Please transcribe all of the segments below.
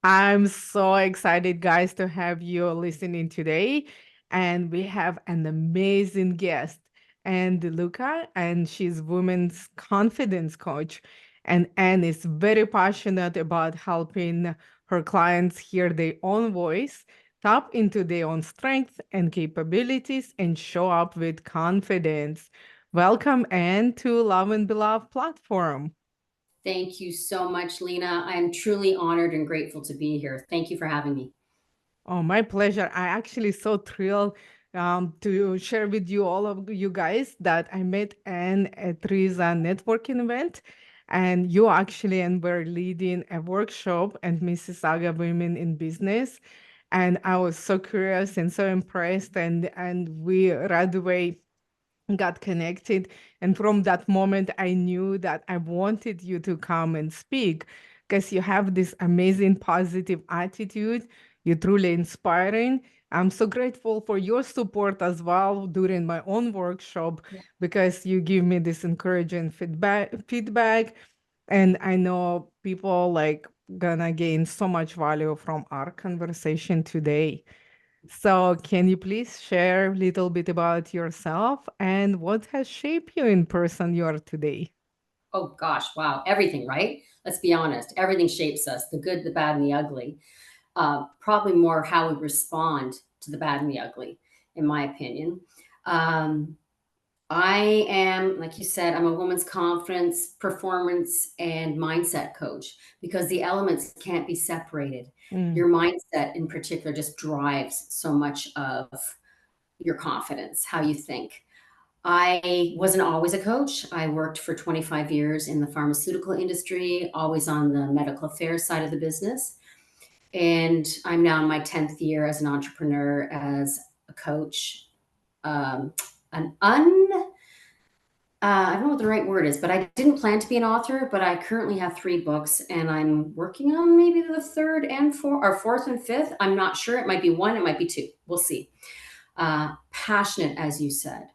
I'm so excited, guys, to have you listening today. And we have an amazing guest, Ann DeLuca, and she's women's confidence coach. And Anne is very passionate about helping her clients hear their own voice, tap into their own strengths and capabilities, and show up with confidence. Welcome, Anne, to Love and Beloved Platform. Thank you so much, Lena. I am truly honored and grateful to be here. Thank you for having me. Oh, my pleasure. I actually so thrilled to share with you all of you guys that I met Anne at Teresa networking event, and you actually and were leading a workshop at Mississauga Women in Business, and I was so curious and so impressed, and we right away got connected. And from that moment, I knew that I wanted you to come and speak because you have this amazing positive attitude. You're truly inspiring. I'm so grateful for your support as well during my own workshop because you give me this encouraging feedback. And I know people like gonna gain so much value from our conversation today. So, can you please share a little bit about yourself and what has shaped you in person you are today? Oh gosh, wow, everything, right? Let's be honest. Everything shapes us, the good, the bad, and the ugly. Probably more how we respond to the bad and the ugly, in my opinion. Um, I am, like you said, I'm a woman's confidence, performance, and mindset coach because the elements can't be separated. Mm, Your mindset, in particular, just drives so much of your confidence, how you think. I wasn't always a coach. I worked for 25 years in the pharmaceutical industry, always on the medical affairs side of the business. And I'm now in my 10th year as an entrepreneur, as a coach, um, an I don't know what the right word is, but I didn't plan to be an author, but I currently have 3 books and I'm working on maybe the third and fourth and fifth. I'm not sure. It might be one, it might be two. We'll see. Passionate, as you said,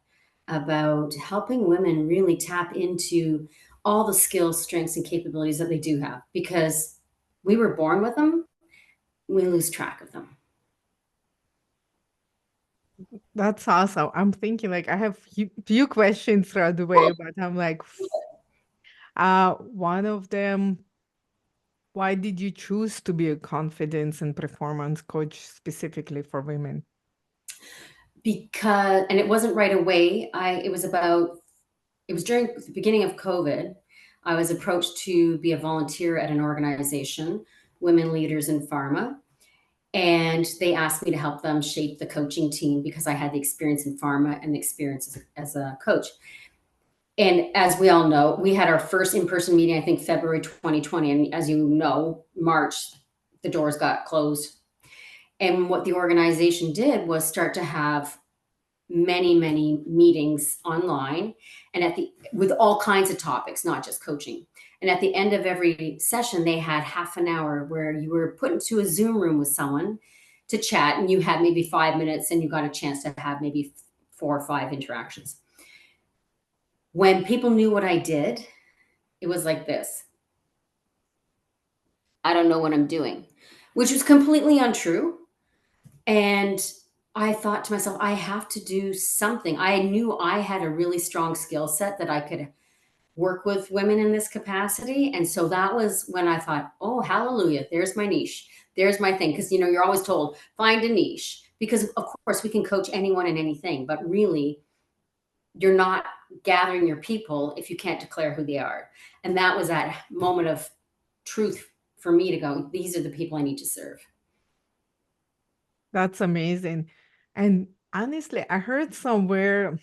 about helping women really tap into all the skills, strengths, and capabilities that they do have because we were born with them, we lose track of them. that's awesome. I'm thinking like I have few questions right away, but I'm like, one of them, why did you choose to be a confidence and performance coach specifically for women? Because, and it wasn't right away. It was during the beginning of COVID. I was approached to be a volunteer at an organization, Women Leaders in Pharma, and they asked me to help them shape the coaching team because I had the experience in pharma and the experience as a coach. And as we all know, we had our first in-person meeting, I think February 2020. And as you know, March, the doors got closed. And what the organization did was start to have many meetings online and with all kinds of topics, not just coaching. And at the end of every session, they had half an hour where you were put into a Zoom room with someone to chat, and you had maybe 5 minutes and you got a chance to have maybe 4 or 5 interactions. When people knew what I did, it was like this: I don't know what I'm doing, which was completely untrue. And I thought to myself, I have to do something. I knew I had a really strong skill set that I could work with women in this capacity. And so that was when I thought, oh, hallelujah, there's my niche. There's my thing. Because, you're always told, find a niche. Because, of course, we can coach anyone and anything, but really, you're not gathering your people if you can't declare who they are. And that was that moment of truth for me to go, these are the people I need to serve. That's amazing. And honestly, I heard somewhere,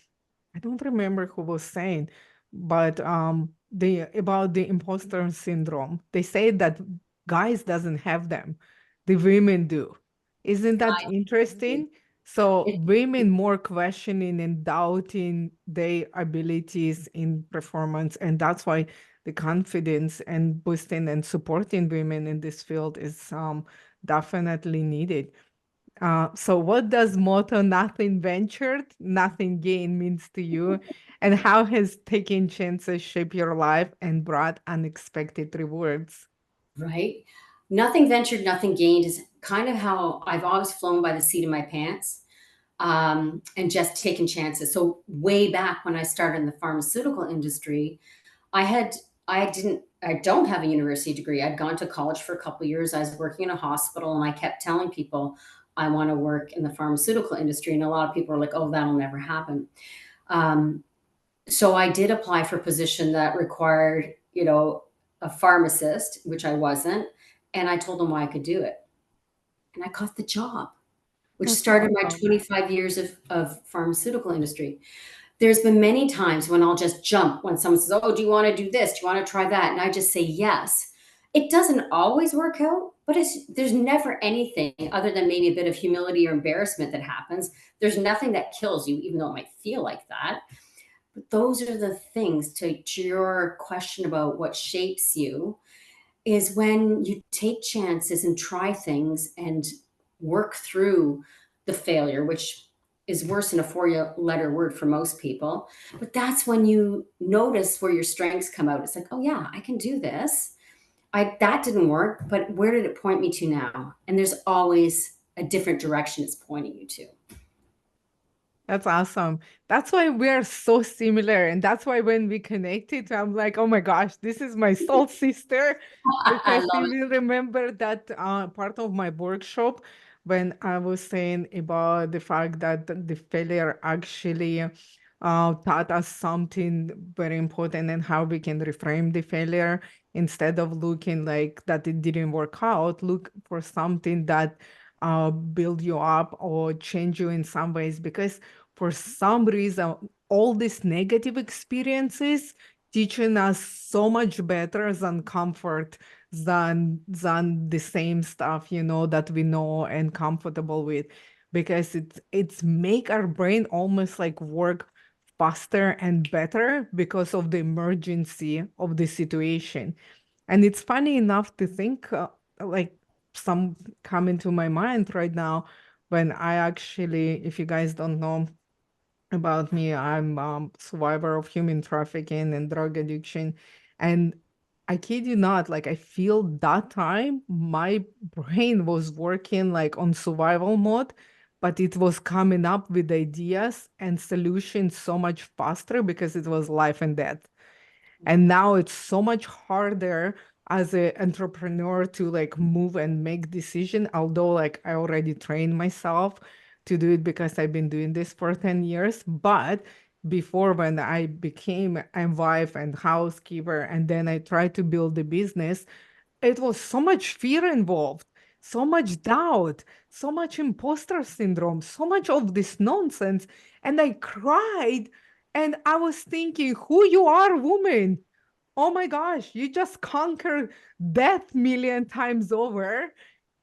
I don't remember who was saying, but the about the imposter syndrome. They say that guys doesn't have them, the women do. Isn't that interesting? So women more questioning and doubting their abilities in performance, and that's why the confidence and boosting and supporting women in this field is definitely needed. So what does motto "nothing ventured, nothing gained" means to you? And how has taking chances shape your life and brought unexpected rewards? Right? nothing ventured, nothing gained is kind of how I've always flown by the seat of my pants, and just taken chances. So way back when I started in the pharmaceutical industry, I had I don't have a university degree. I'd gone to college for a couple of years. I was working in a hospital, and I kept telling people I want to work in the pharmaceutical industry. And a lot of people are like, "Oh, that'll never happen." Um, so I did apply for a position that required, a pharmacist, which I wasn't, and I told them why I could do it, and I got the job, which That's started my awesome. 25 years of pharmaceutical industry. There's been many times when I'll just jump when someone says, "Oh, do you want to do this? Do you want to try that?" And I just say yes. It doesn't always work out, but there's never anything other than maybe a bit of humility or embarrassment that happens. There's nothing that kills you, even though it might feel like that. But those are the things to your question about what shapes you is when you take chances and try things and work through the failure, which is worse than a four-letter word for most people. But that's when you notice where your strengths come out. It's like, oh yeah, I can do this. That didn't work, but where did it point me to now? And there's always a different direction it's pointing you to. That's awesome. That's why we're so similar. And that's why when we connected, I'm like, oh my gosh, this is my soul sister. I Because love you it. will remember that part of my workshop when I was saying about the fact that the failure actually taught us something very important and how we can reframe the failure instead of looking like that it didn't work out, look for something that build you up or change you in some ways because for some reason all these negative experiences teaching us so much better than comfort than the same stuff that we know and comfortable with because it's make our brain almost like work faster and better because of the emergency of the situation. And it's funny enough to think like some come into my mind right now when I actually, if you guys don't know about me, I'm survivor of human trafficking and drug addiction. And I kid you not, like I feel that time my brain was working like on survival mode, but it was coming up with ideas and solutions so much faster because it was life and death. And now it's so much harder as an entrepreneur to like move and make decision, although like I already trained myself to do it because I've been doing this for 10 years. But before when I became a wife and housekeeper, and then I tried to build the business, it was so much fear involved, so much doubt, so much imposter syndrome, so much of this nonsense. And I cried and I was thinking, who you are, woman? Oh my gosh, you just conquered death million times over.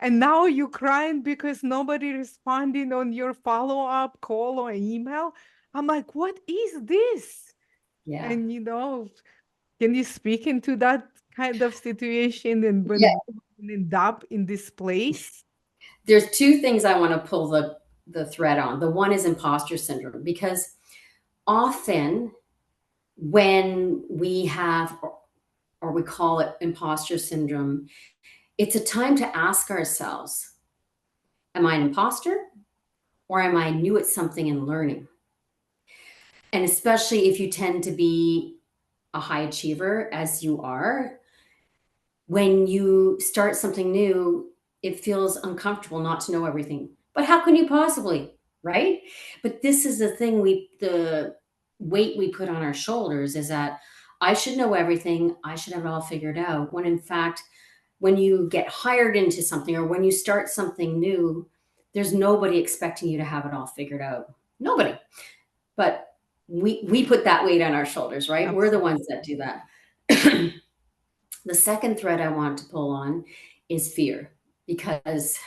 And now you crying because nobody responding on your follow-up call or email. I'm like, what is this? Yeah. And can you speak into that kind of situation and Yeah. when women end up in this place? There's two things I want to pull the thread on. The one is imposter syndrome, because often when we have, or we call it imposter syndrome, it's a time to ask ourselves, am I an imposter or am I new at something and learning? And especially if you tend to be a high achiever, as you are, when you start something new, it feels uncomfortable not to know everything. But how can you possibly, right? But this is the weight we put on our shoulders is that I should know everything, I should have it all figured out. When in fact, when you get hired into something or when you start something new, there's nobody expecting you to have it all figured out. Nobody. But we put that weight on our shoulders, right? We're the ones Absolutely. that do that. The second thread I want to pull on is fear, because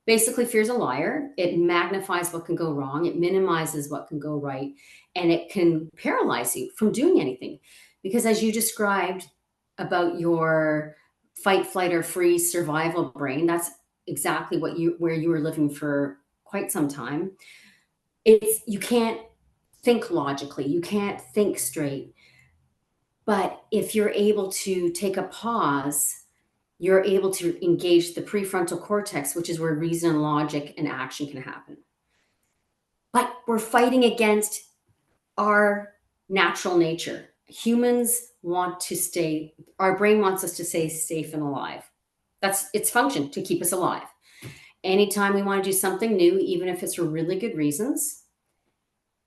basically fear is a liar. It magnifies what can go wrong, it minimizes what can go right, and it can paralyze you from doing anything. Because as you described about your fight, flight, or freeze survival brain, that's exactly where you were living for quite some time. You can't think logically, you can't think straight. But if you're able to take a pause, you're able to engage the prefrontal cortex, which is where reason and logic and action can happen. But we're fighting against our natural nature. Humans want to stay, our brain wants us to stay safe and alive. That's its function, to keep us alive. Anytime we want to do something new, even if it's for really good reasons,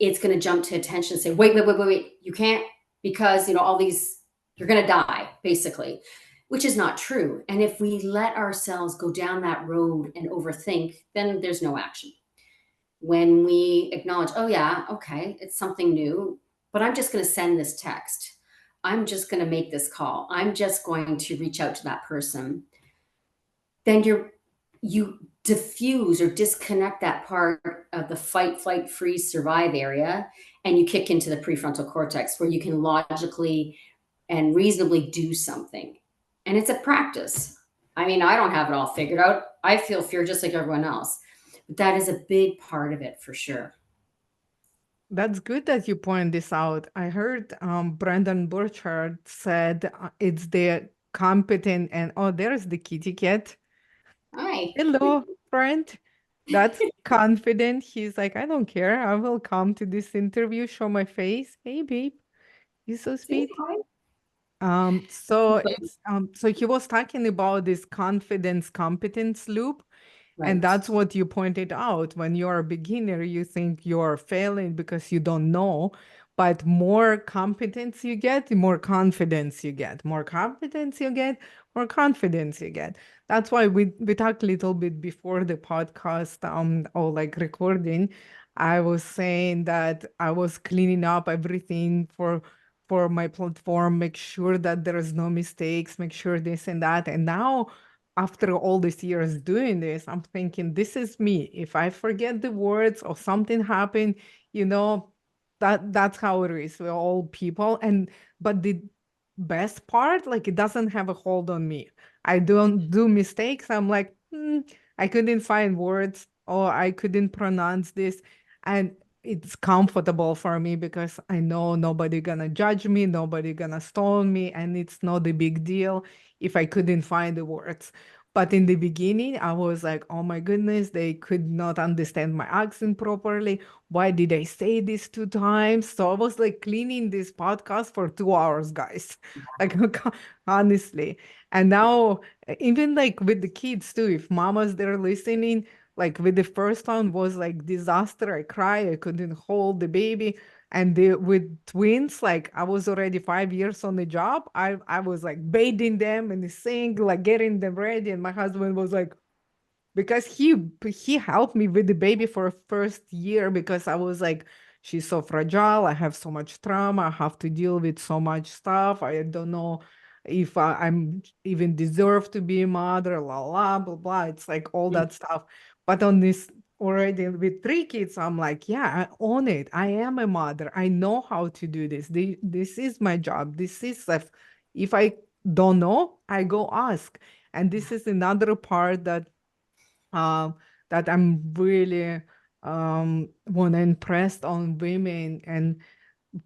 it's going to jump to attention and say, wait, you can't, because, all these, you're going to die, basically, which is not true. And if we let ourselves go down that road and overthink, then there's no action. When we acknowledge, oh yeah, okay, it's something new, but I'm just going to send this text. I'm just going to make this call. I'm just going to reach out to that person. Then you diffuse or disconnect that part of the fight, flight, freeze, survive area, and you kick into the prefrontal cortex where you can logically and reasonably do something. And it's a practice. I mean, I don't have it all figured out. I feel fear just like everyone else. But that is a big part of it for sure. That's good that you point this out. I heard Brandon Burchard said it's the competent and oh, there's the kitty cat. Hi. Hello, friend. That's confident. He's like, I don't care. I will come to this interview, show my face. Hey, babe, you're so See, sweet. hi. So he was talking about this confidence competence loop. And Right. that's what you pointed out. When you're a beginner, you think you're failing because you don't know. But more competence you get, the more confidence you get. More confidence you get, more confidence you get. That's why we talked a little bit before the podcast, or like recording. I was saying that I was cleaning up everything for my platform, make sure that there is no mistakes, make sure this and that. And now after all these years doing this, I'm thinking, this is me. If I forget the words or something happened, you know, that's how it is. We're all people. And but the best part, like it doesn't have a hold on me. I don't do mistakes. I'm like, I couldn't find words or I couldn't pronounce this. And it's comfortable for me because I know nobody gonna judge me, nobody gonna stone me, and it's not a big deal if I couldn't find the words. But in the beginning, I was like, oh my goodness, they could not understand my accent properly. Why did I say this 2 times? So I was like cleaning this podcast for 2 hours, guys. Like, honestly. And now, even like with the kids too, if mamas they're listening, like with the first one was like disaster. I cry, I couldn't hold the baby. And with twins, like I was already 5 years on the job. I was like bathing them and sing, like getting them ready. And my husband was like, because he helped me with the baby for a first year because I was like, she's so fragile. I have so much trauma. I have to deal with so much stuff. I don't know if I'm even deserve to be a mother, blah blah. It's like all that stuff. But on this already with 3 kids, I'm like, yeah, I own it. I am a mother. I know how to do this. This is my job. This is if I don't know, I go ask. And this is another part um, that I'm really want to impress on women, and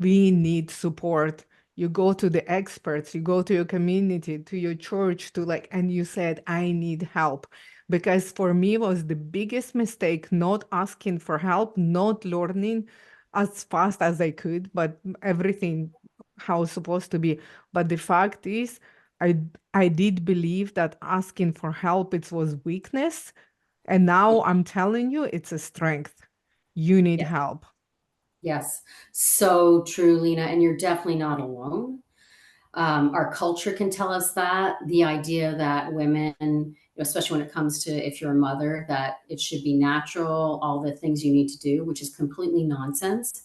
we need support. You go to the experts, you go to your community, to your church, to like, and you said, I need help. Because for me was the biggest mistake not asking for help, not learning as fast as I could, but everything how it's supposed to be. But the fact is, I I did believe that asking for help it was weakness, and now I'm telling you, it's a strength. You need Yes. help. Yes. So true, Lena. And you're definitely not alone. Our culture can tell us that the idea that women, especially when it comes to if you're a mother, that it should be natural, all the things you need to do, which is completely nonsense.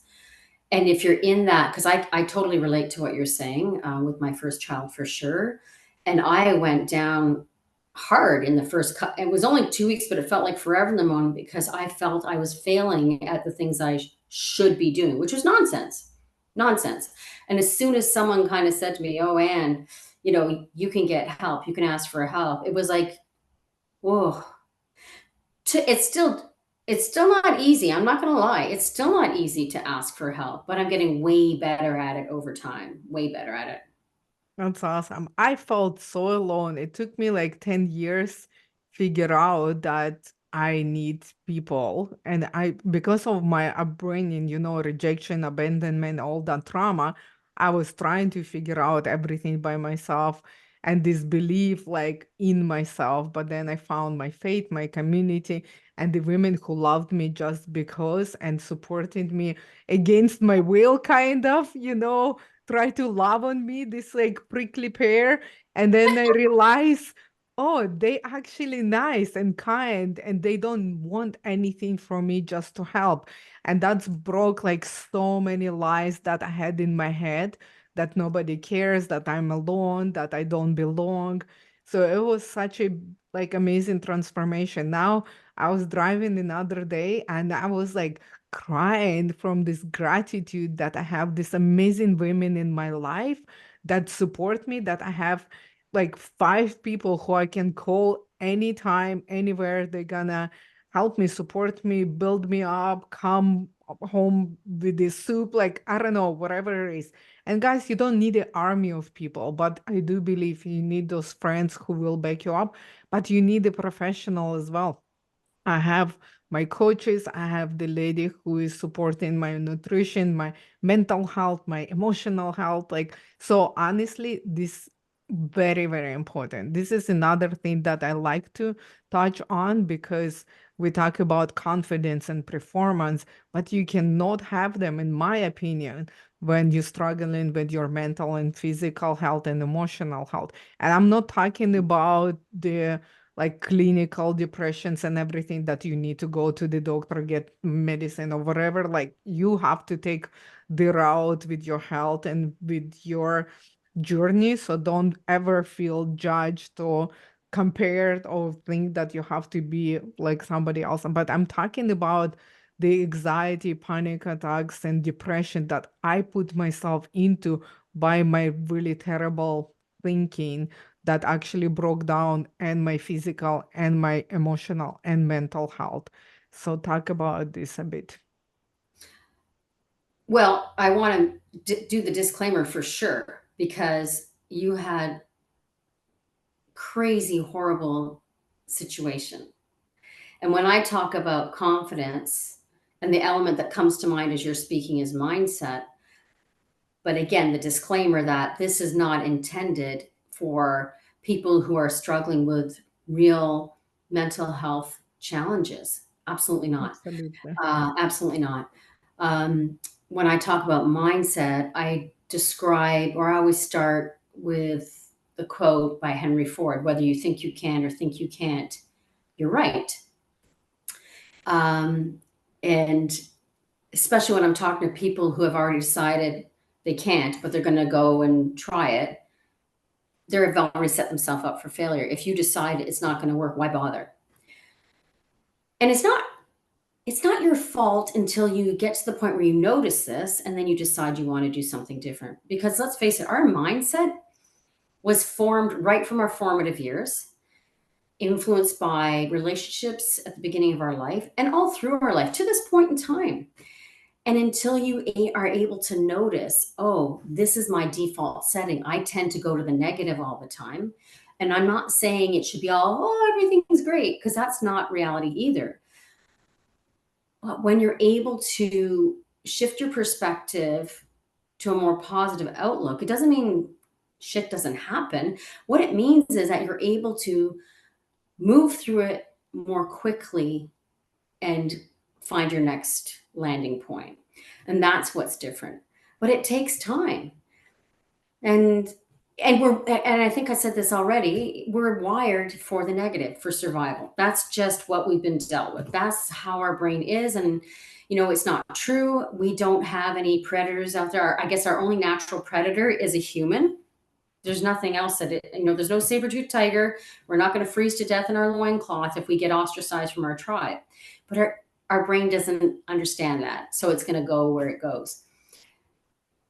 And if you're in that, because I totally relate to what you're saying with my first child for sure. And I went down hard in the first cut. It was only 2 weeks, but it felt like forever in the moment because I felt I was failing at the things I should be doing, which was nonsense. Nonsense. And as soon as someone kind of said to me, oh, Ann, you can get help, you can ask for help. It was like, whoa, it's still not easy. I'm not going to lie. It's still not easy to ask for help, but I'm getting way better at it over time. Way better at it. That's awesome. I felt so alone. It took me like 10 years figure out that I need people. And I, because of my upbringing, rejection, abandonment, all that trauma, I was trying to figure out everything by myself and this belief like in myself. But then I found my faith, my community, and the women who loved me just because and supported me against my will, kind of, try to love on me, this like prickly pear. And then I realize, oh, they actually nice and kind and they don't want anything from me, just to help. And that's broke like so many lies that I had in my head, that nobody cares, that I'm alone, that I don't belong. So it was such a like amazing transformation. Now I was driving another day and I was like crying from this gratitude that I have these amazing women in my life that support me, that I have like 5 people who I can call anytime, anywhere. They're gonna help me, support me, build me up, come home with this soup, like I don't know, whatever it is. And guys, you don't need an army of people, but I do believe you need those friends who will back you up, but you need a professional as well. I have my coaches, I have the lady who is supporting my nutrition, my mental health, my emotional health. Like, so honestly, this very, very important. This is another thing that I like to touch on because we talk about confidence and performance, but you cannot have them, in my opinion, when you're struggling with your mental and physical health and emotional health. And I'm not talking about the like clinical depressions and everything that you need to go to the doctor, get medicine or whatever. Like you have to take the route with your health and with your journey. So don't ever feel judged or compared or think that you have to be like somebody else. But I'm talking about the anxiety, panic attacks, and depression that I put myself into by my really terrible thinking that actually broke down and my physical and my emotional and mental health. So talk about this a bit. Well, I want to do the disclaimer for sure because you had crazy, horrible situation. And when I talk about confidence, and the element that comes to mind as you're speaking is mindset. But again, the disclaimer that this is not intended for people who are struggling with real mental health challenges. Absolutely not. Absolutely. Absolutely not. When I talk about mindset, I describe, or I always start with the quote by Henry Ford: whether you think you can or think you can't, you're right. Um, and especially when I'm talking to people who have already decided they can't, but they're going to go and try it, they've already set themselves up for failure. If you decide it's not going to work, why bother? And it's not your fault until you get to the point where you notice this and then you decide you want to do something different. Because let's face it, our mindset was formed right from our formative years, influenced by relationships at the beginning of our life and all through our life to this point in time. And until you are able to notice, oh, this is my default setting, I tend to go to the negative all the time. And I'm not saying it should be all, oh, everything's great, because that's not reality either. But when you're able to shift your perspective to a more positive outlook, it doesn't mean shit doesn't happen. What it means is that you're able to move through it more quickly and find your next landing point. And that's what's different. But it takes time. And and I think I said this already, we're wired for the negative, for survival. That's just what we've been dealt with. That's how our brain is. And it's not true. We don't have any predators out there. I guess our only natural predator is a human. There's nothing else there's no saber-toothed tiger. We're not going to freeze to death in our loincloth if we get ostracized from our tribe. But our brain doesn't understand that. So it's going to go where it goes.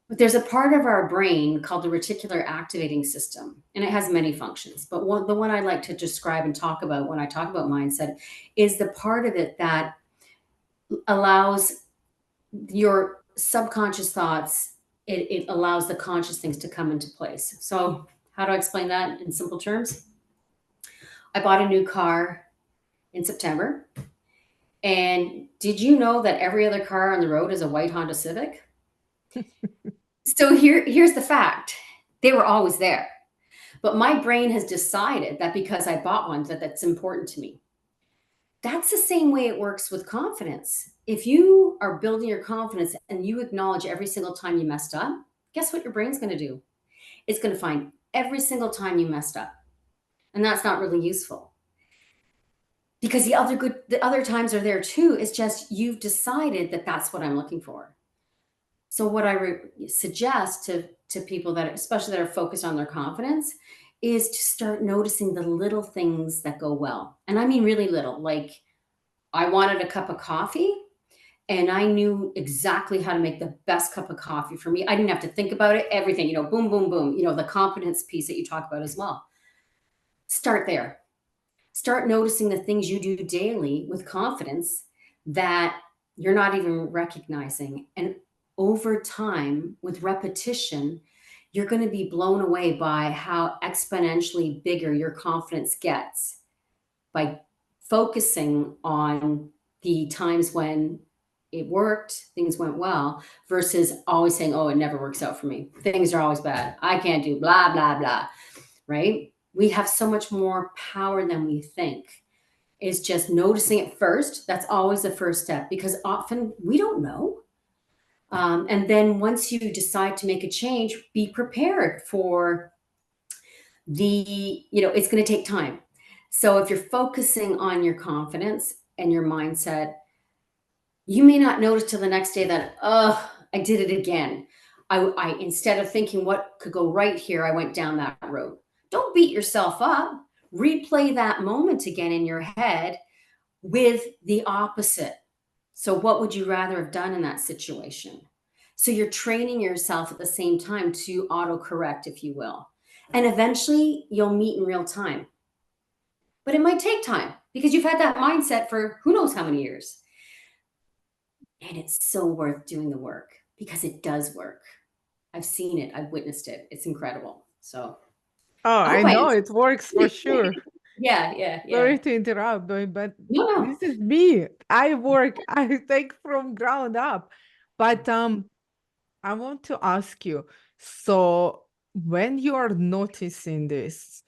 But there's a part of our brain called the reticular activating system, and it has many functions. But the one I like to describe and talk about when I talk about mindset is the part of it that allows your subconscious thoughts it allows the conscious things to come into place. So how do I explain that in simple terms? I bought a new car in September. And did you know that every other car on the road is a white Honda Civic? So here's the fact. They were always there. But my brain has decided that because I bought one, that that's important to me. That's the same way it works with confidence. If you are building your confidence and you acknowledge every single time you messed up, guess what your brain's going to do? It's going to find every single time you messed up. And that's not really useful. Because the other times are there too. It's just you've decided that that's what I'm looking for. So what I suggest to people that, especially that are focused on their confidence, is to start noticing the little things that go well. And I mean really little. Like I wanted a cup of coffee and I knew exactly how to make the best cup of coffee for me. I didn't have to think about it. Everything, boom, boom, boom. The confidence piece that you talk about as well. Start there. Start noticing the things you do daily with confidence that you're not even recognizing. And over time, with repetition, you're going to be blown away by how exponentially bigger your confidence gets by focusing on the times when it worked, things went well, versus always saying, oh, it never works out for me. Things are always bad. I can't do blah, blah, blah, right? We have so much more power than we think. It's just noticing it first. That's always the first step because often we don't know. And then once you decide to make a change, be prepared for it's going to take time. So if you're focusing on your confidence and your mindset, you may not notice till the next day that, oh, I did it again. I instead of thinking what could go right here, I went down that road. Don't beat yourself up. Replay that moment again in your head with the opposite. So what would you rather have done in that situation? So you're training yourself at the same time to autocorrect, if you will. And eventually you'll meet in real time. But it might take time because you've had that mindset for who knows how many years. And it's so worth doing the work because it does work. I've seen it. I've witnessed it. It's incredible. So Oh, I hope I I know answered. it works for sure. Yeah. Sorry to interrupt, but No, no. this is me. I work, I take from ground up. But I want to ask you, so when you are noticing this,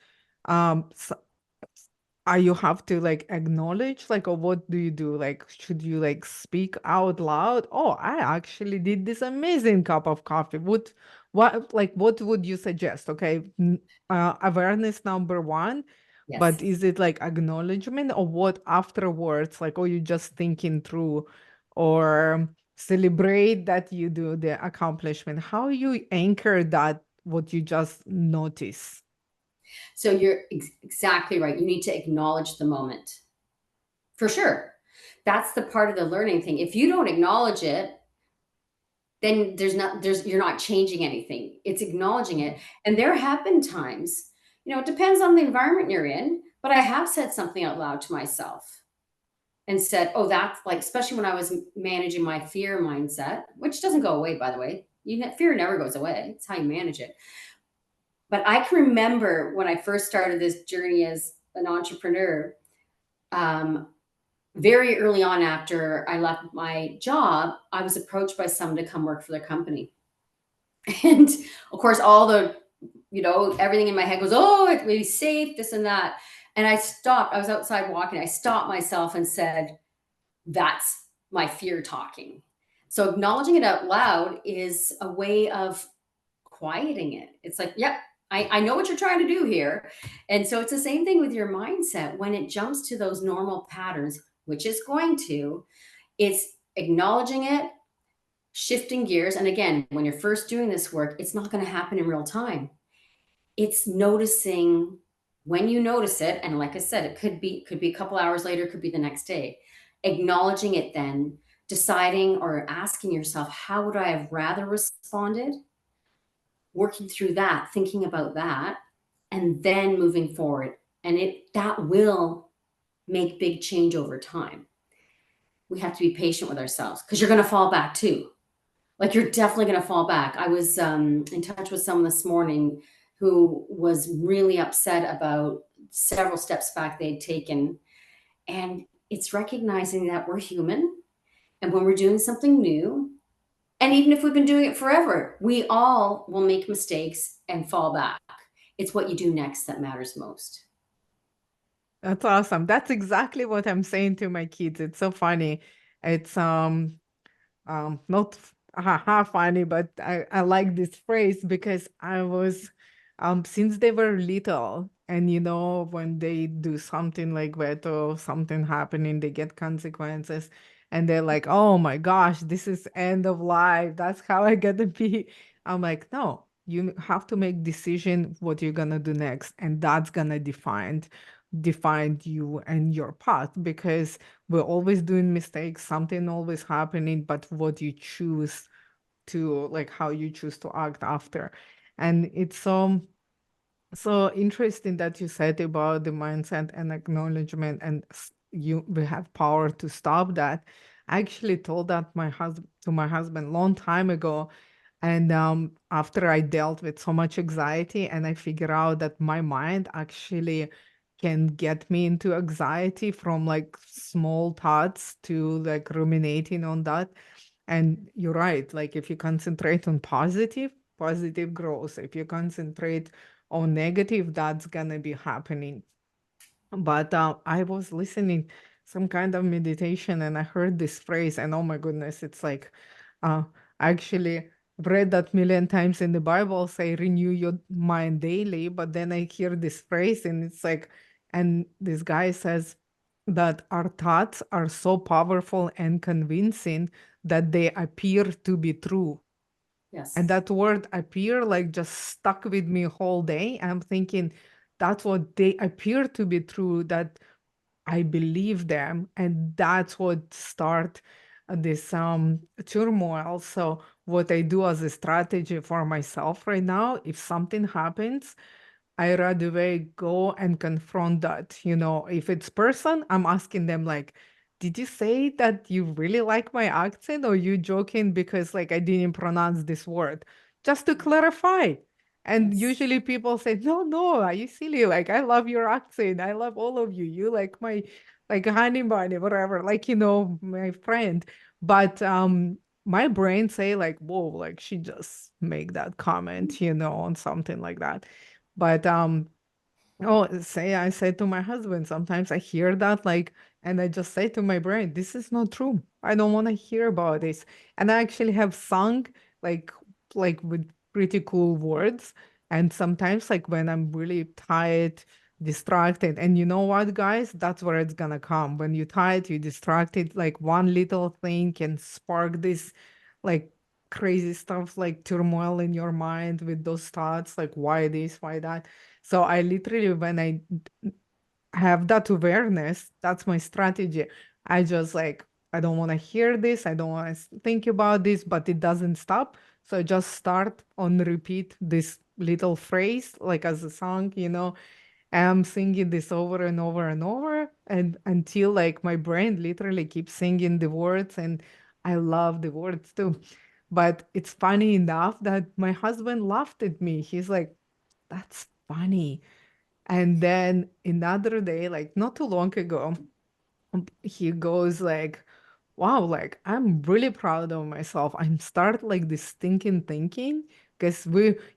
um, s- are you have to like acknowledge, like, or what do you do? Like, should you like speak out loud? Oh, I actually did this amazing cup of coffee. What would you suggest? Okay, awareness number one, but Yes. is it like acknowledgement or what afterwards? Like, oh, you just thinking through, or celebrate that you do the accomplishment. How you anchor that what you just notice? So you're exactly right. You need to acknowledge the moment for sure. That's the part of the learning thing. If you don't acknowledge it, then you're not changing anything. It's acknowledging it. And there have been times, it depends on the environment you're in, but I have said something out loud to myself and said, oh, that's like, especially when I was managing my fear mindset, which doesn't go away, by the way. Fear never goes away. It's how you manage it. But I can remember when I first started this journey as an entrepreneur, um, very early on after I left my job, I was approached by someone to come work for their company. And of course, all the, everything in my head goes, oh, it will be safe, this and that. And I stopped. I was outside walking. I stopped myself and said, that's my fear talking. So acknowledging it out loud is a way of quieting it. It's like, yep, I know what you're trying to do here. And so it's the same thing with your mindset. When it jumps to those normal patterns, which is going to, it's acknowledging it, shifting gears. And again, when you're first doing this work, it's not going to happen in real time. It's noticing when you notice it. And like I said, it could be a couple hours later, could be the next day. Acknowledging it, then deciding or asking yourself, how would I have rather responded? Working through that, thinking about that, and then moving forward. And that will make big change over time. We have to be patient with ourselves because you're going to fall back too. Like you're definitely going to fall back. I was in touch with someone this morning who was really upset about several steps back they'd taken. And it's recognizing that we're human. And when we're doing something new, and even if we've been doing it forever, we all will make mistakes and fall back. It's what you do next that matters most. That's awesome. That's exactly what I'm saying to my kids. It's so funny. It's not funny, but I like this phrase because I was since they were little, and when they do something like that or something happening, they get consequences, and they're like, oh my gosh, this is end of life, that's how I gotta be. I'm like, no, you have to make decision what you're gonna do next, and that's gonna define you and your path, because we're always doing mistakes, something always happening, but what you choose to, like, how you choose to act after. And it's so interesting that you said about the mindset and acknowledgement, and we have power to stop that. I actually told that my husband long time ago, and after I dealt with so much anxiety, and I figured out that my mind actually can get me into anxiety from like small thoughts to like ruminating on that. And you're right, like if you concentrate on positive growth. If you concentrate on negative, that's gonna be happening. But I was listening some kind of meditation, and I heard this phrase, and oh my goodness, it's like I actually read that million times in the Bible, say renew your mind daily. But then I hear this phrase, and it's like, and this guy says that our thoughts are so powerful and convincing that they appear to be true. And Yes. that word appear like just stuck with me whole day. I'm thinking that's what they appear to be true, that I believe them, and that's what start this turmoil. So what I do as a strategy for myself right now, if something happens, I right away go and confront that. If it's person, I'm asking them like, did you say that you really like my accent, or you joking because like I didn't pronounce this word? Just to clarify. And Yes. usually people say, no, no, are you silly? Like, I love your accent. I love all of you. You like my like honey bunny, whatever, like, my friend. But my brain say like, whoa, like she just make that comment, on something like that. But oh, say I say to my husband, sometimes I hear that like, and I just say to my brain, this is not true. I don't want to hear about this. And I actually have sung like with pretty cool words. And sometimes like when I'm really tired, distracted, and you know what, guys, that's where it's gonna come. When you're tired, you're distracted, like one little thing can spark this like crazy stuff, like turmoil in your mind with those thoughts, like why this, why that. So I literally, when I have that awareness, that's my strategy. I just like, I don't want to hear this. I don't want to think about this, but it doesn't stop. So I just start on repeat this little phrase, like as a song, and I'm singing this over and over and over, and until like my brain literally keeps singing the words, and I love the words too. But it's funny enough that my husband laughed at me. He's like, that's funny. And then another day, like not too long ago, he goes like, wow, like I'm really proud of myself. I'm start like this thinking, because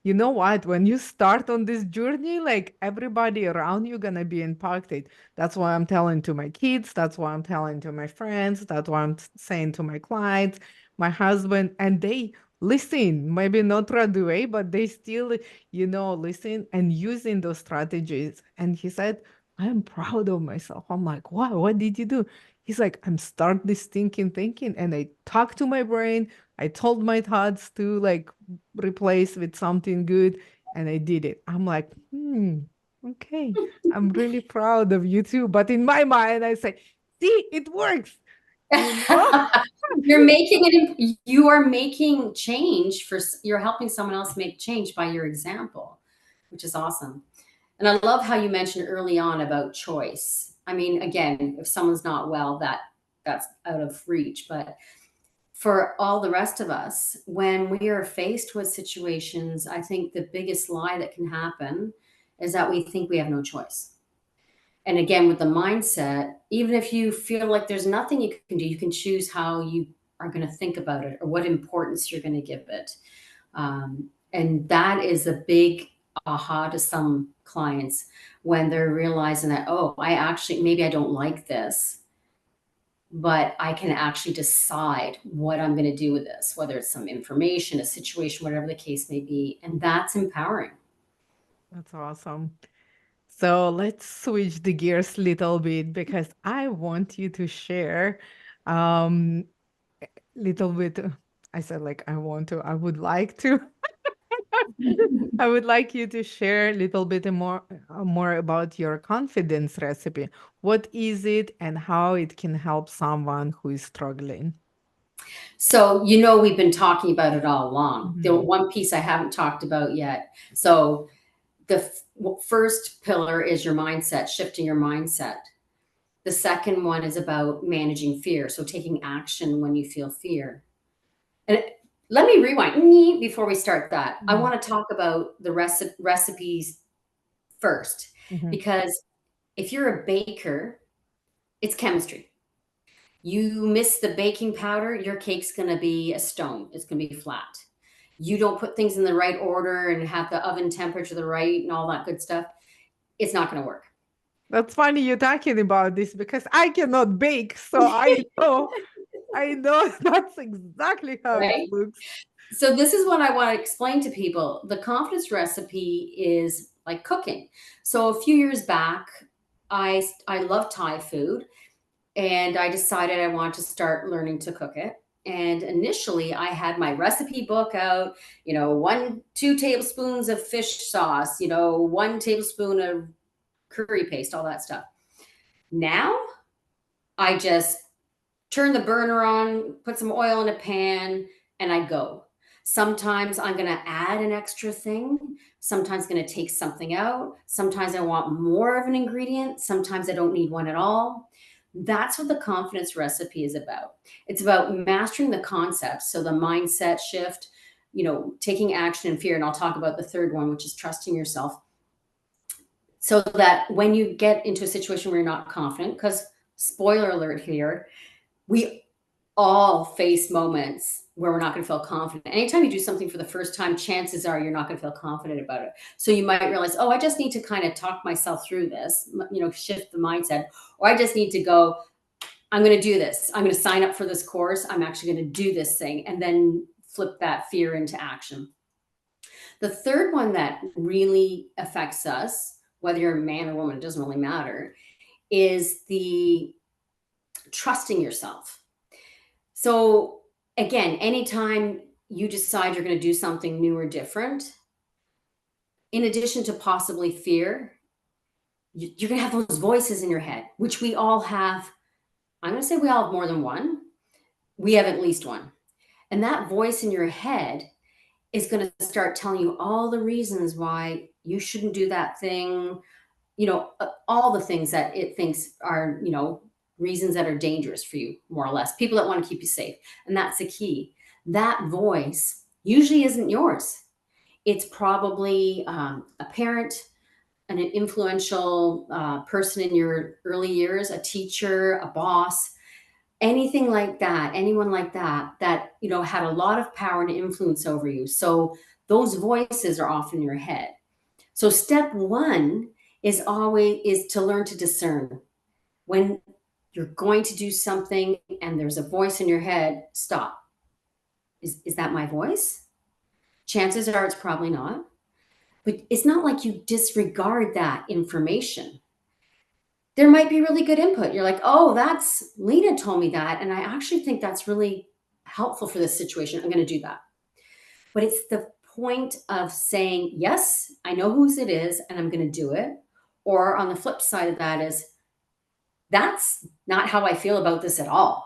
you know what, when you start on this journey, like everybody around you gonna be impacted. That's why I'm telling to my kids, that's why I'm telling to my friends, that's why I'm saying to my clients, my husband, and they listen, maybe not right away, but they still, listen and using those strategies. And he said, I'm proud of myself. I'm like, wow, what did you do? He's like, I'm start this thinking, and I talk to my brain. I told my thoughts to like replace with something good, and I did it. I'm like, okay, I'm really proud of you too. But in my mind, I say, see, it works, you know? You're making it, you are making change you're helping someone else make change by your example, which is awesome. And I love how you mentioned early on about choice. I mean, again, if someone's not well, that's out of reach. But for all the rest of us, when we are faced with situations, I think the biggest lie that can happen is that we think we have no choice. And again, with the mindset, even if you feel like there's nothing you can do, you can choose how you are going to think about it or what importance you're going to give it. And that is a big aha to some clients when they're realizing that, oh, I actually, maybe I don't like this, but I can actually decide what I'm going to do with this, whether it's some information, a situation, whatever the case may be. And that's empowering. That's awesome. So let's switch the gears a little bit because I want you to share um little bit. I said like I want to, I would like to. I would like you to share a little bit more about your confidence recipe. What is it and how it can help someone who is struggling? So, we've been talking about it all along. The Mhm. one piece I haven't talked about yet. So, the first pillar is your mindset, shifting your mindset. The second one is about managing fear. So, taking action when you feel fear. And let me rewind before we start that. I Mhm. want to talk about the recipes first, Mhm. because if you're a baker, it's chemistry. You miss the baking powder, your cake's going to be a stone. It's going to be flat. You don't put things in the right order and have the oven temperature the right and all that good stuff, it's not going to work. That's funny you're talking about this because I cannot bake, so I know that's exactly how it Right? looks. So this is what I want to explain to people. The confidence recipe is like cooking. So a few years back, I love Thai food, and I decided I wanted to start learning to cook it. And initially, I had my recipe book out, 2 tablespoons of fish sauce, 1 tablespoon of curry paste, all that stuff. Now, I just turn the burner on, put some oil in a pan, and I go. Sometimes I'm going to add an extra thing. Sometimes going to take something out. Sometimes I want more of an ingredient. Sometimes I don't need one at all. That's what the confidence recipe is about. It's about mastering the concepts. So the mindset shift, taking action and fear. And I'll talk about the third one, which is trusting yourself. So that when you get into a situation where you're not confident, because spoiler alert here, we all face moments where we're not going to feel confident. Anytime you do something for the first time, chances are you're not going to feel confident about it. So you might realize, oh, I just need to kind of talk myself through this, shift the mindset, or I just need to go, I'm going to do this. I'm going to sign up for this course. I'm actually going to do this thing, and then flip that fear into action. The third one that really affects us, whether you're a man or woman, it doesn't really matter, is the trusting yourself. So again, anytime you decide you're going to do something new or different, in addition to possibly fear, you're going to have those voices in your head, which we all have. I'm going to say we all have more than one. We have at least one. And that voice in your head is going to start telling you all the reasons why you shouldn't do that thing, all the things that it thinks are, reasons that are dangerous for you, more or less, people that want to keep you safe. And that's the key. That voice usually isn't yours. It's probably a parent, an influential person in your early years, a teacher, a boss, anything like that, anyone like that, had a lot of power and influence over you. So those voices are often in your head. So step one is to learn to discern. When you're going to do something and there's a voice in your head, stop. Is that my voice? Chances are it's probably not. But it's not like you disregard that information. There might be really good input. You're like, oh, that's Lena told me that. And I actually think that's really helpful for this situation. I'm going to do that. But it's the point of saying, yes, I know whose it is, and I'm going to do it. Or on the flip side of that is, that's not how I feel about this at all.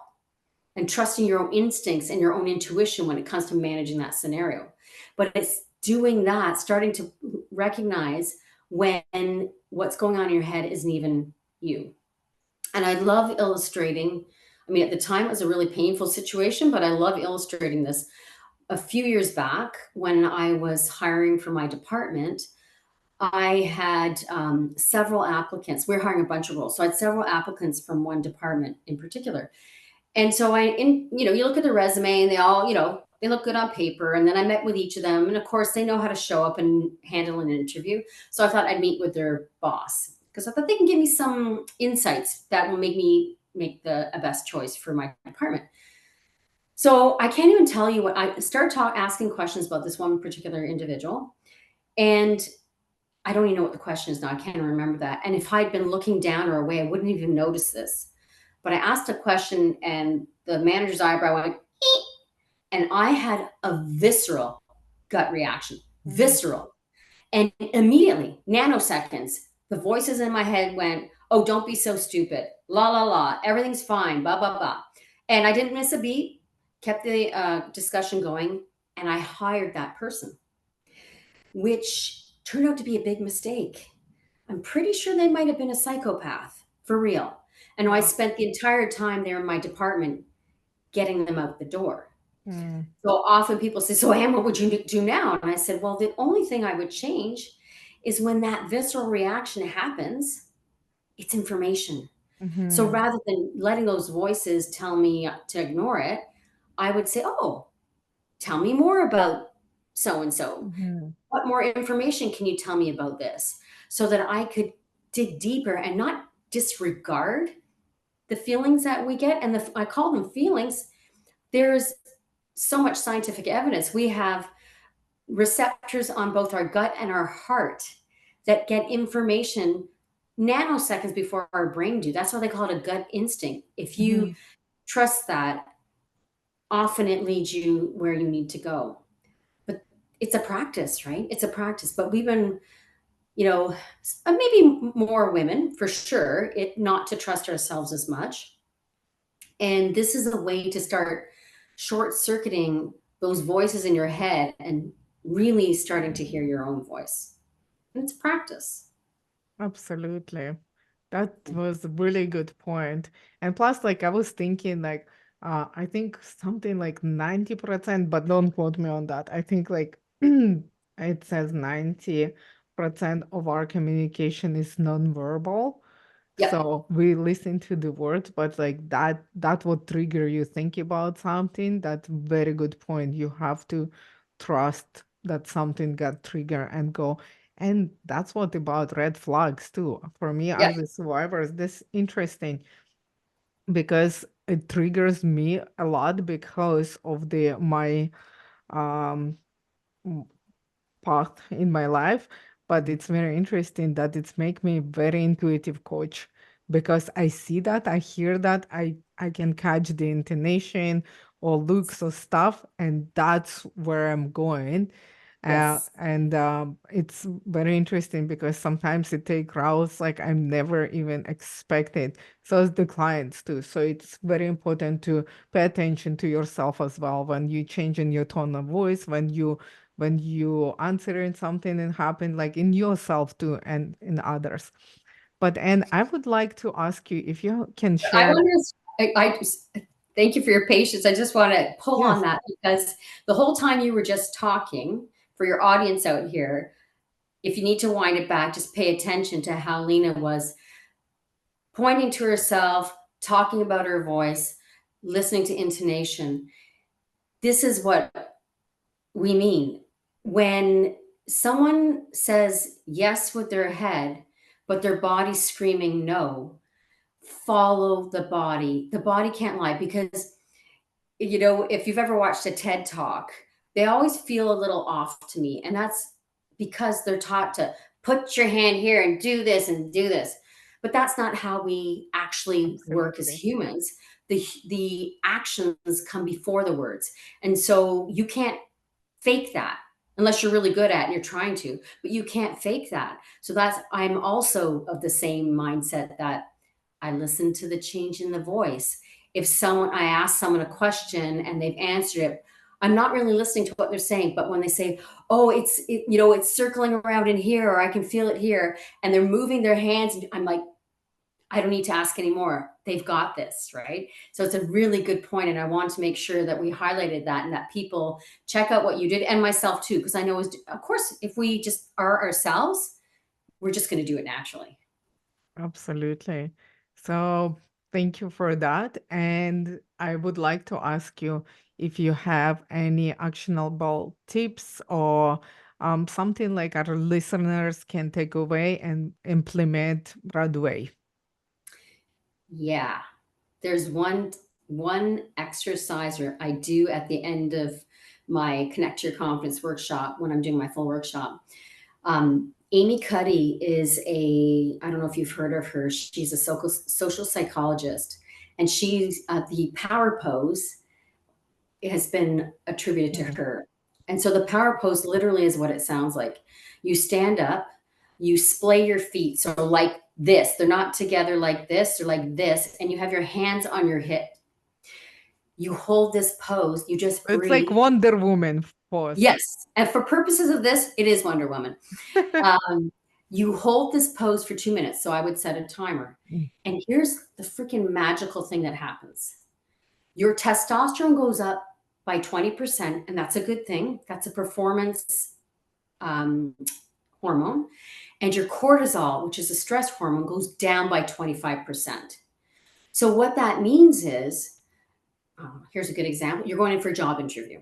And trusting your own instincts and your own intuition when it comes to managing that scenario. But it's doing that, starting to recognize when what's going on in your head isn't even you. And I love illustrating. I mean, at the time, it was a really painful situation, but I love illustrating this. A few years back, when I was hiring for my department, I had several applicants. We were hiring a bunch of roles. So I had several applicants from one department in particular. And so you look at the resume and they all, they look good on paper. And then I met with each of them. And of course, they know how to show up and handle an interview. So I thought I'd meet with their boss because I thought they can give me some insights that will make me make a best choice for my department. So I can't even tell you what I start asking questions about this one particular individual. And I don't even know what the question is now. I can't remember that. And if I'd been looking down or away, I wouldn't even notice this. But I asked a question and the manager's eyebrow went, "Eek," and I had a visceral gut reaction, visceral. And immediately, nanoseconds, the voices in my head went, "Oh, don't be so stupid. La, la, la. Everything's fine. Blah, blah, blah." And I didn't miss a beat, kept the discussion going, and I hired that person, which turned out to be a big mistake. I'm pretty sure they might have been a psychopath, for real. And I spent the entire time there in my department getting them out the door. So often people say, "So Anne, what would you do now?" And I said, "Well, the only thing I would change is when that visceral reaction happens, it's information. So rather than letting those voices tell me to ignore it, I would say, oh, tell me more about so and so. What more information can you tell me about this?" So that I could dig deeper and not disregard the feelings that we get. And I call them feelings. There's so much scientific evidence. We have receptors on both our gut and our heart that get information nanoseconds before our brain do. That's why they call it a gut instinct. If you trust that, often it leads you where you need to go. But it's a practice, right? It's a practice. But we've been, maybe more women for sure, not to trust ourselves as much. And this is a way to start short circuiting those voices in your head and really starting to hear your own voice. And it's practice. Absolutely. That was a really good point. And plus, like I was thinking like I think something like 90%, but don't quote me on that. I think like it says 90% of our communication is nonverbal. Yep. So we listen to the words, but like that would trigger you think about something. That's very good point. You have to trust that something got triggered and go. And that's what about red flags too. For me Yep. as a survivor, is this interesting because it triggers me a lot because of the my um path in my life, but it's very interesting that it's make me very intuitive coach because I see that, I hear that, I can catch the intonation or looks or stuff, and that's where I'm going. Yes. And it's very interesting because sometimes it take routes like I'm never even expected. So it's the clients too. So it's very important to pay attention to yourself as well when you change in your tone of voice, when you answering something and happen like in yourself too and in others. But and I would like to ask you if you can I share. wonder, I just thank you for your patience. I just want to pull on Yes. that because the whole time you were just talking, for your audience out here, if you need to wind it back, just pay attention to how Lena was pointing to herself, talking about her voice, listening to intonation. This is what we mean. When someone says yes with their head, but their body's screaming no, follow the body. The body can't lie because, if you've ever watched a TED talk, they always feel a little off to me. And that's because they're taught to put your hand here and do this and do this. But that's not how we actually work as Absolutely. humans. The actions come before the words. And so you can't fake that unless you're really good at it and you're trying to, but you can't fake that. So I'm also of the same mindset that I listen to the change in the voice. If I ask someone a question and they've answered it, I'm not really listening to what they're saying, but when they say, "Oh, it's circling around in here," or "I can feel it here," and they're moving their hands, I'm like, I don't need to ask anymore. They've got this, right? So it's a really good point, and I want to make sure that we highlighted that and that people check out what you did, and myself too, because I know, of course, if we just are ourselves, we're just going to do it naturally. Absolutely. So thank you for that. And I would like to ask you if you have any actionable tips or something like our listeners can take away and implement right away. Yeah. There's one exercise or I do at the end of my Connect to Your Confidence workshop when I'm doing my full workshop. Amy Cuddy is I don't know if you've heard of her. She's a social psychologist, and she's the power pose has been attributed to Mm. her. And so the power pose literally is what it sounds like. You stand up, you splay your feet. So like this, they're not together like this, they're like this, and you have your hands on your hip. You hold this pose, you just It's like breathe. Wonder Woman pose. Yes. And for purposes of this, it is Wonder Woman. Um, you hold this pose for 2 minutes. So I would set a timer. Mm. And here's the freaking magical thing that happens. Your testosterone goes up by 20%, and that's a good thing. That's a performance hormone. And your cortisol, which is a stress hormone, goes down by 25%. So what that means is, here's a good example. You're going in for a job interview.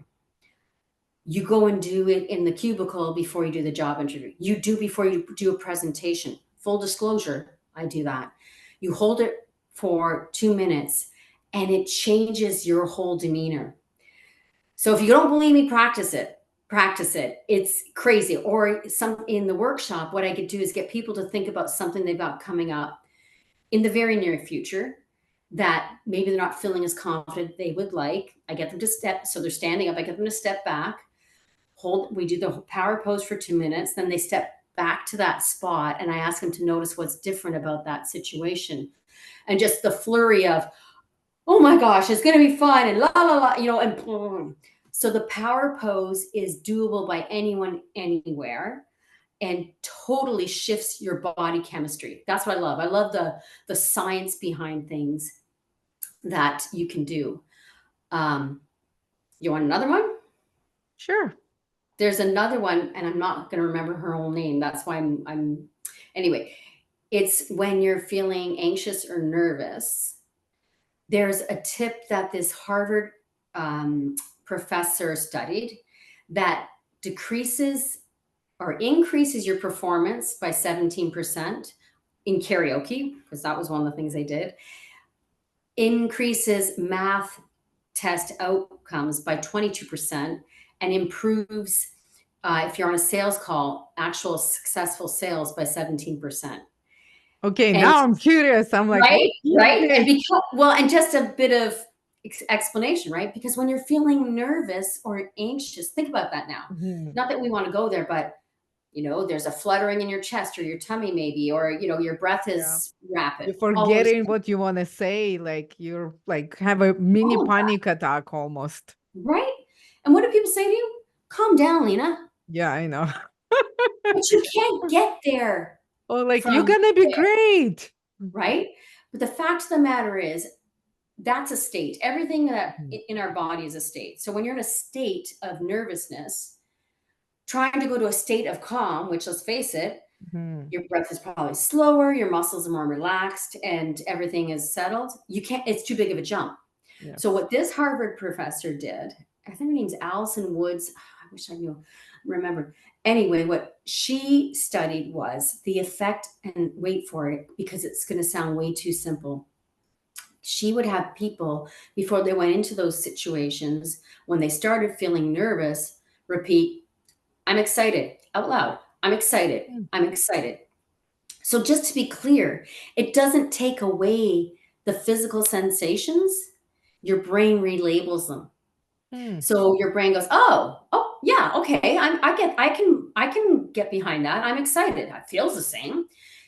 You go and do it in the cubicle before you do the job interview. You do before you do a presentation. Full disclosure, I do that. You hold it for 2 minutes and it changes your whole demeanor. So if you don't believe me, practice it. Practice it. It's crazy. Or some in the workshop, what I could do is get people to think about something they've got coming up in the very near future that maybe they're not feeling as confident they would like. I get them to step, so they're standing up. I get them to step back, we do the power pose for 2 minutes. Then they step back to that spot and I ask them to notice what's different about that situation. And just the flurry of, oh my gosh, it's going to be fun and la, la, la, and boom. So the power pose is doable by anyone, anywhere, and totally shifts your body chemistry. That's what I love. I love the science behind things that you can do. You want another one? Sure. There's another one, and I'm not going to remember her whole name. That's why anyway, it's when you're feeling anxious or nervous. There's a tip that this Harvard professor studied that decreases or increases your performance by 17% in karaoke, because that was one of the things they did, increases math test outcomes by 22%, and improves, if you're on a sales call, actual successful sales by 17%. Okay, And now I'm curious. I'm like, what right, is right. And this? and just a bit of explanation, right? Because when you're feeling nervous or anxious, think about that now. Mhm. Not that we want to go there, but there's a fluttering in your chest or your tummy maybe, or your breath Yeah. is rapid. You're All those forgetting things. what you want to say. Like you're like have a mini All of panic attack almost. that, right? And what do people say to you? Calm down, Lena. Yeah, I know. But you can't get there Oh, like you're from gonna be there, great. right? But the fact of the matter is, that's a state. Everything that Mhm. in our body is a state. So when you're in a state of nervousness, trying to go to a state of calm, which, let's face it, Mhm. your breath is probably slower, your muscles are more relaxed, and everything is settled. You can't, it's too big of a jump. So Yes. what this Harvard professor did, I think her name's Allison Woods. I wish I knew, remember. Anyway, what she studied was the effect, and wait for it, because it's going to sound way too simple. She would have people, before they went into those situations, when they started feeling nervous, repeat, I'm excited, out loud. I'm excited. Mm. I'm excited. So just to be clear, it doesn't take away the physical sensations. Your brain relabels them. Mm. So your brain goes, oh, yeah, okay, I can get behind that. I'm excited. It feels the same.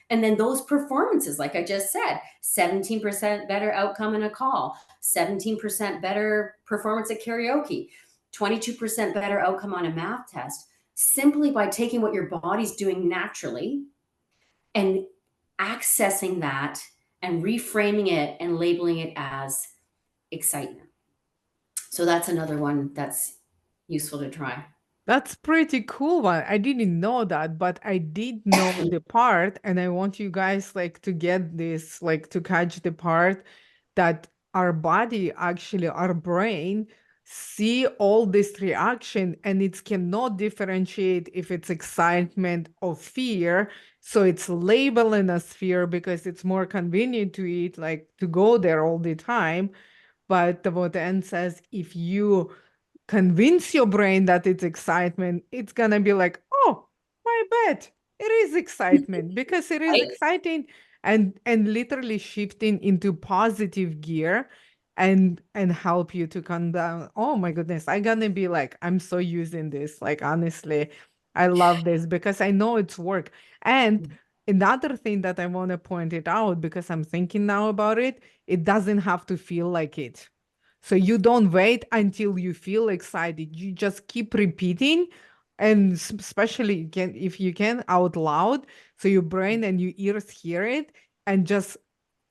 And then those performances, like I just said, 17% better outcome in a call, 17% better performance at karaoke, 22% better outcome on a math test, simply by taking what your body's doing naturally and accessing that and reframing it and labeling it as excitement. So that's another one that's useful to try. That's pretty cool one. I didn't know that, but I did know the part, and I want you guys like to get this, like to catch the part that our body, actually our brain, see all this reaction and it cannot differentiate if it's excitement or fear. So it's labeling as fear because it's more convenient to it, like to go there all the time. But what Anne says, if you convince your brain that it's excitement, it's gonna be like, oh, my bad. It is excitement because it is Right? exciting, and literally shifting into positive gear and help you to calm down. Oh my goodness, I'm gonna be like, I'm so using this. Like honestly, I love this because I know it's work. And another thing that I want to point it out because I'm thinking now about it, it doesn't have to feel like it. So you don't wait until you feel excited. You just keep repeating, and especially if you can out loud, so your brain and your ears hear it, and just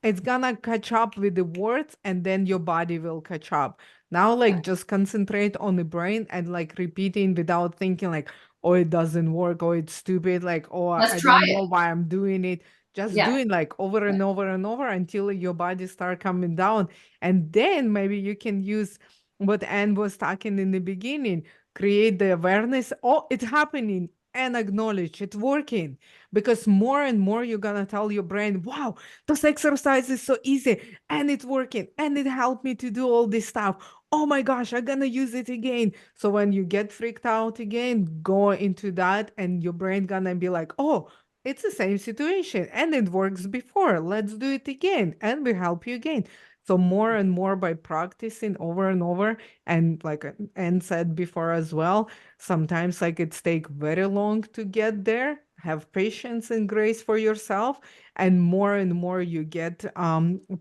it's gonna catch up with the words, and then your body will catch up. Now, like just concentrate on the brain and like repeating without thinking like, oh, it doesn't work, or it's stupid, like, oh, Let's I try don't know it. why I'm doing it. Just Yeah. doing like over Yeah. and over and over until your body start coming down, and then maybe you can use what Anne was talking in the beginning, create the awareness. Oh, it's happening, and acknowledge it's working. Because more and more you're gonna tell your brain, wow, this exercise is so easy and it's working and it helped me to do all this stuff. Oh my gosh, I'm gonna use it again. So when you get freaked out again, go into that and your brain gonna be like, oh, it's the same situation and it works before. Let's do it again. And we help you again. So more and more by practicing over and over. And like Anne said before as well, sometimes like it's take very long to get there. Have patience and grace for yourself. And more you get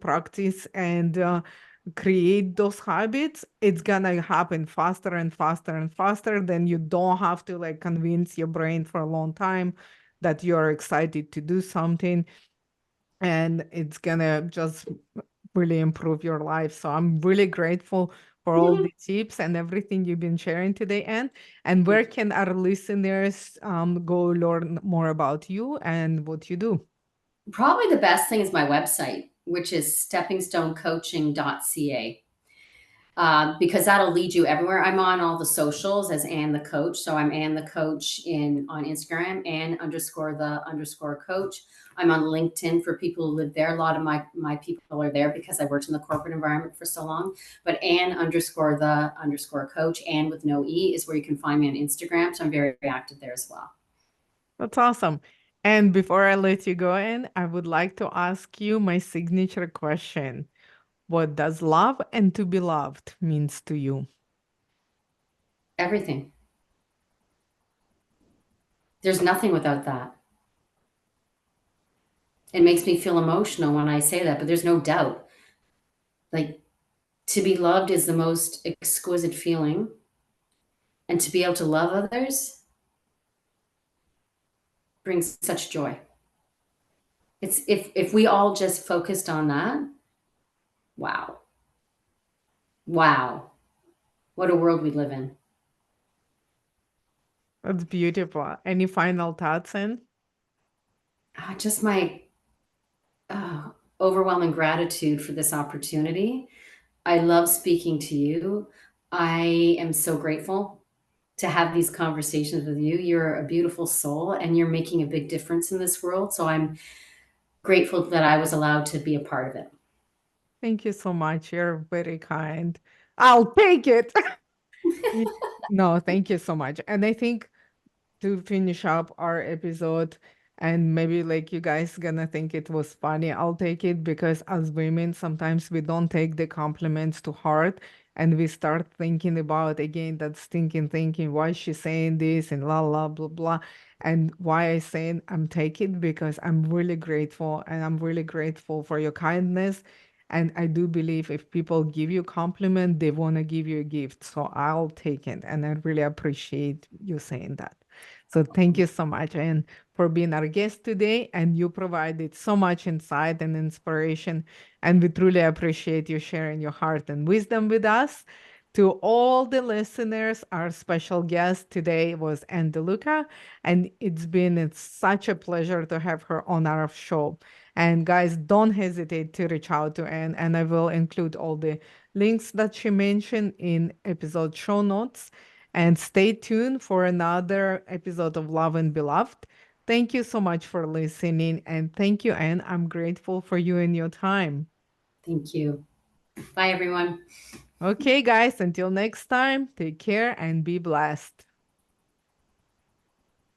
practice and create those habits, it's gonna happen faster and faster and faster. Then you don't have to like convince your brain for a long time that you're excited to do something, and it's gonna just really improve your life. So I'm really grateful for all the tips and everything you've been sharing today, Anne. And where Thank you. can our listeners go learn more about you and what you do? Probably the best thing is my website, which is steppingstonecoaching.ca. Because that'll lead you everywhere. I'm on all the socials as Ann the Coach. So I'm Ann the Coach in on Instagram, Ann underscore the underscore coach. I'm on LinkedIn for people who live there. A lot of my people are there because I worked in the corporate environment for so long. But Ann underscore the underscore coach, Ann with no E, is where you can find me on Instagram. So I'm very active there as well. That's awesome. And before I let you go in, I would like to ask you my signature question. What does love and to be loved means to you? Everything. There's nothing without that. It makes me feel emotional when I say that, but there's no doubt. Like, to be loved is the most exquisite feeling, and to be able to love others brings such joy. It's if we all just focused on that, wow. Wow. What a world we live in. That's beautiful. Any final thoughts, in? Just my uh, overwhelming gratitude for this opportunity. I love speaking to you. I am so grateful to have these conversations with you. You're a beautiful soul and you're making a big difference in this world. So I'm grateful that I was allowed to be a part of it. Thank you so much. You're very kind. I'll take it. Y- No, thank you so much. And I think to finish up our episode, and maybe like you guys gonna think it was funny, I'll take it because as women sometimes we don't take the compliments to heart, and we start thinking about again that stinking thinking, why is she saying this and la la blah blah. And why I saying I'm taking, because I'm really grateful, and I'm really grateful for your kindness. And I do believe if people give you compliment, they want to give you a gift, so I'll take it, and I really appreciate you saying that. So thank you so much. And for being our guest today. And you provided so much insight and inspiration. And we truly appreciate you sharing your heart and wisdom with us. To all the listeners, our special guest today was Ann DeLuca, and it's such a pleasure to have her on our show. And guys, don't hesitate to reach out to Anne, and I will include all the links that she mentioned in episode show notes. And stay tuned for another episode of Love and Beloved. Thank you so much for listening, and thank you, Anne. I'm grateful for you and your time. Thank you. Bye, everyone. Okay, guys, until next time, take care and be blessed.